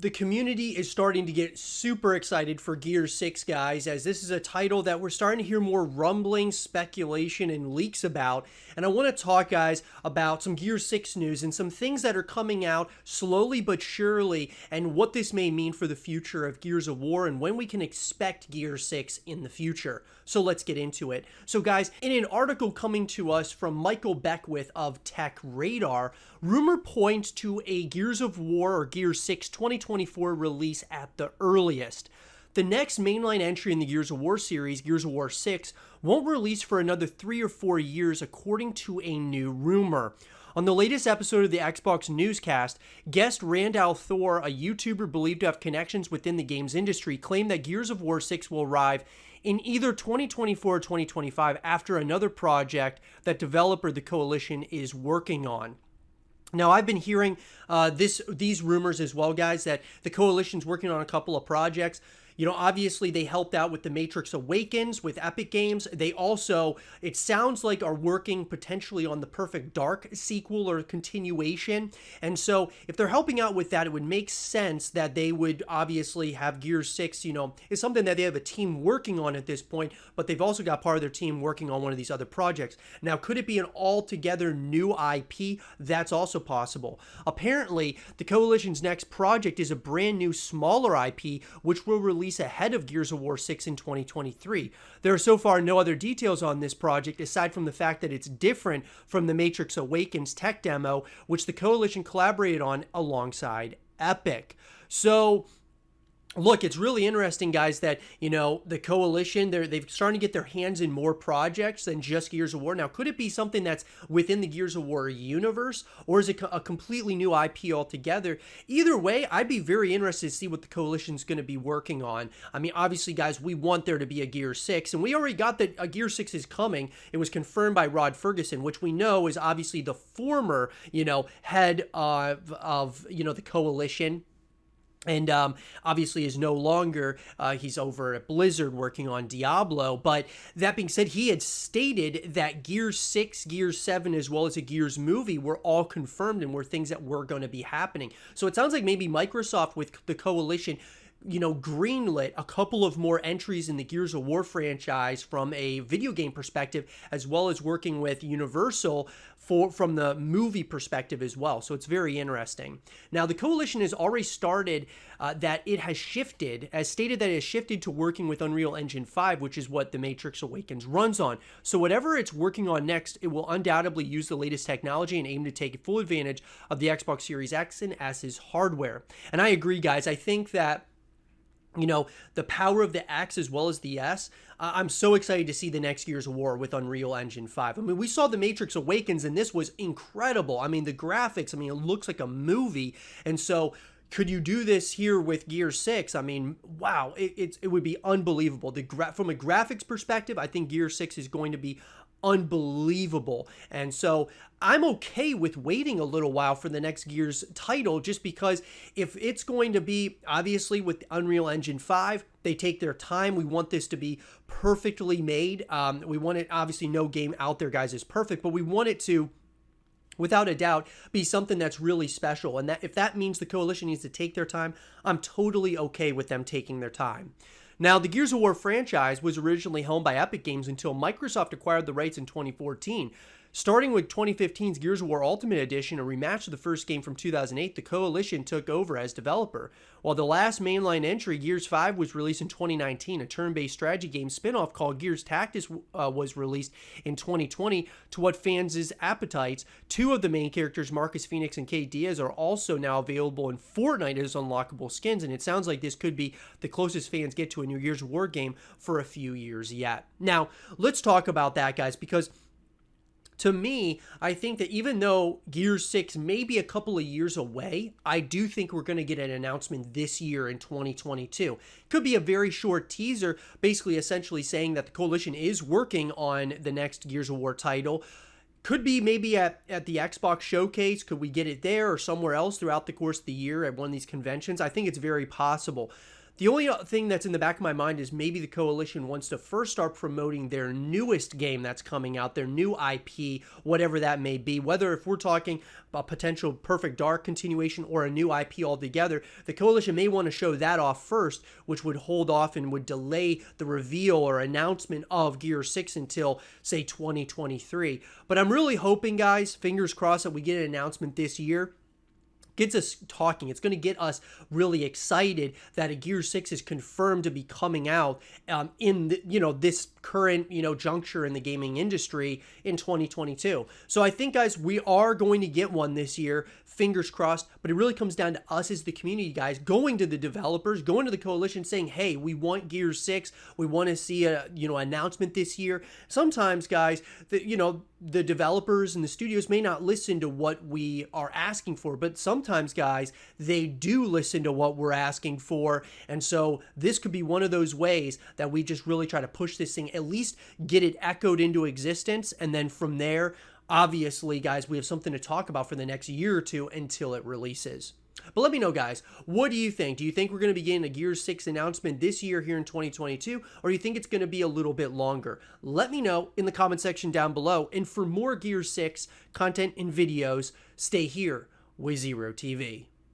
The community is starting to get super excited for Gears 6, guys, as this is a title that we're starting to hear more rumbling, speculation, and leaks about. And I want to talk, guys, about some Gears 6 news and some things that are coming out slowly but surely, and what this may mean for the future of Gears of War and when we can expect Gears 6 in the future. So let's get into it. So, guys, in an article coming to us from Michael Beckwith of Tech Radar, rumor points to a Gears of War or Gears 6 2024 release at the earliest. The next mainline entry in the Gears of War series, Gears of War 6, won't release for another 3 or 4 years, according to a new rumor. On the latest episode of the Xbox Newscast, guest Randall Thor, a YouTuber believed to have connections within the games industry, claimed that Gears of War 6 will arrive in either 2024 or 2025 after another project that developer The Coalition is working on. Now, I've been hearing these rumors as well, guys, that the Coalition's working on a couple of projects. You know, obviously they helped out with The Matrix Awakens with Epic Games. They also, it sounds like, are working potentially on the Perfect Dark sequel or continuation. And so if they're helping out with that, it would make sense that they would obviously have Gears 6, you know, is something that they have a team working on at this point, but they've also got part of their team working on one of these other projects. Now, could it be an altogether new IP? That's also possible. Apparently, the Coalition's next project is a brand new, smaller IP, which will release ahead of Gears of War 6 in 2023. There are so far no other details on this project aside from the fact that it's different from the Matrix Awakens tech demo, which the Coalition collaborated on alongside Epic. So, look, it's really interesting, guys, that, you know, the Coalition, they've started to get their hands in more projects than just Gears of War. Now, could it be something that's within the Gears of War universe, or is it a completely new IP altogether? Either way, I'd be very interested to see what the Coalition's going to be working on. I mean, obviously, guys, we want there to be a Gear 6, and we already got that a Gear 6 is coming. It was confirmed by Rod Ferguson, which we know is obviously the former, you know, head of you know, the Coalition. And obviously is no longer, he's over at Blizzard working on Diablo. But that being said, he had stated that Gears 6, Gears 7, as well as a Gears movie were all confirmed and were things that were going to be happening. So it sounds like maybe Microsoft with the Coalition, you know, greenlit a couple of more entries in the Gears of War franchise from a video game perspective, as well as working with Universal from the movie perspective as well. So it's very interesting. Now, the Coalition has already started that it has shifted, as stated that it has shifted to working with Unreal Engine 5, which is what The Matrix Awakens runs on. So whatever it's working on next, it will undoubtedly use the latest technology and aim to take full advantage of the Xbox Series X and S's hardware. And I agree, guys. I think that, you know, the power of the X as well as the S, I'm so excited to see the next Gears of War with Unreal Engine 5. I mean, we saw The Matrix Awakens, and this was incredible. I mean, the graphics, I mean, it looks like a movie. And so, could you do this here with Gears 6? I mean, wow, it would be unbelievable. From a graphics perspective, I think Gears 6 is going to be unbelievable. And so I'm okay with waiting a little while for the next Gears title, just because if it's going to be, obviously with Unreal Engine 5, they take their time. We want this to be perfectly made. We want it, obviously no game out there, guys, is perfect, but we want it to, without a doubt, be something that's really special. And that if that means the Coalition needs to take their time, I'm totally okay with them taking their time. Now, the Gears of War franchise was originally owned by Epic Games until Microsoft acquired the rights in 2014. Starting with 2015's Gears of War Ultimate Edition, a rematch of the first game from 2008, the Coalition took over as developer. While the last mainline entry, Gears 5, was released in 2019, a turn-based strategy game spin-off called Gears Tactics was released in 2020. To what fans' appetites, two of the main characters, Marcus Phoenix and Kate Diaz, are also now available in Fortnite as unlockable skins, and it sounds like this could be the closest fans get to a new Gears of War game for a few years yet. Now, let's talk about that, guys, because to me, I think that even though Gears 6 may be a couple of years away, I do think we're going to get an announcement this year in 2022. Could be a very short teaser, basically essentially saying that the Coalition is working on the next Gears of War title. Could be maybe at the Xbox Showcase. Could we get it there or somewhere else throughout the course of the year at one of these conventions? I think it's very possible. The only thing that's in the back of my mind is maybe the Coalition wants to first start promoting their newest game that's coming out, their new IP, whatever that may be. Whether if we're talking a potential Perfect Dark continuation or a new IP altogether, the Coalition may want to show that off first, which would hold off and would delay the reveal or announcement of Gear 6 until, say, 2023. But I'm really hoping, guys, fingers crossed, that we get an announcement this year. Gets us talking. It's going to get us really excited that a Gear 6 is confirmed to be coming out in the, this current juncture in the gaming industry in 2022. So I think, guys, we are going to get one this year. Fingers crossed. But it really comes down to us as the community, guys, going to the developers, going to the Coalition, saying, hey, we want Gear 6. We want to see a announcement this year. Sometimes, guys, the developers and the studios may not listen to what we are asking for, but sometimes, guys, they do listen to what we're asking for. And so this could be one of those ways that we just really try to push this thing, at least get it echoed into existence. And then from there, obviously, guys, we have something to talk about for the next year or two until it releases. But let me know, guys, what do you think? Do you think we're going to be getting a Gear 6 announcement this year here in 2022, or do you think it's going to be a little bit longer? Let me know in the comment section down below. And for more Gear 6 content and videos, stay here with Zero TV.